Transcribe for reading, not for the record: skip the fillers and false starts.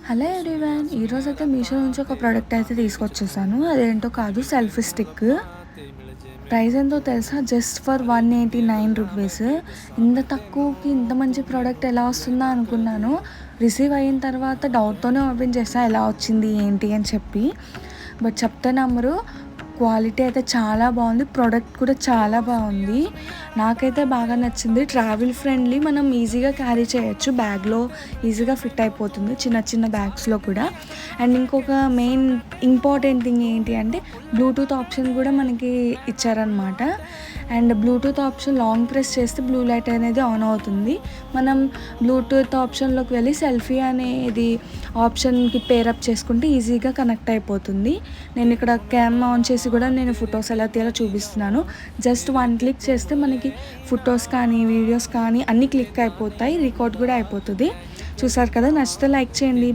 Hello everyone, ఈరోజైతే మీషో నుంచి ఒక ప్రోడక్ట్ అయితే తీసుకొచ్చేసాను. అదేంటో కాదు, సెల్ఫీ స్టిక్. ప్రైస్ ఎంతో తెలుసా? Just for 189 rupees. ఇంత తక్కువకి ఇంత మంచి ప్రోడక్ట్ ఎలా వస్తుందా అనుకున్నాను. రిసీవ్ అయిన తర్వాత డౌట్తోనే ఓపెన్ చేసా, ఎలా వచ్చింది ఏంటి అని చెప్పి. బట్ చెప్తే నమ్మరు, క్వాలిటీ అయితే చాలా బాగుంది, ప్రోడక్ట్ కూడా చాలా బాగుంది. నాకైతే బాగా నచ్చింది. ట్రావెల్ ఫ్రెండ్లీ, మనం ఈజీగా క్యారీ చేయొచ్చు, బ్యాగ్లో ఈజీగా ఫిట్ అయిపోతుంది, చిన్న చిన్న బ్యాగ్స్లో కూడా. అండ్ ఇంకొక మెయిన్ ఇంపార్టెంట్ థింగ్ ఏంటి అంటే బ్లూటూత్ ఆప్షన్ కూడా మనకి ఇచ్చారనమాట. And Bluetooth option long press చేస్తే బ్లూ లైట్ అనేది ఆన్ అవుతుంది. మనం బ్లూటూత్ ఆప్షన్లోకి వెళ్ళి సెల్ఫీ అనేది ఆప్షన్కి పేరప్ చేసుకుంటే ఈజీగా కనెక్ట్ అయిపోతుంది. నేను ఇక్కడ క్యామ్ ఆన్ చేసి కూడా నేను ఫొటోస్ ఎలా తీయాలో చూపిస్తున్నాను. జస్ట్ 1 క్లిక్ చేస్తే మనకి ఫొటోస్ కానీ వీడియోస్ కానీ అన్నీ క్లిక్ అయిపోతాయి, రికార్డ్ కూడా అయిపోతుంది. చూసారు కదా, నచ్చితే లైక్ చేయండి.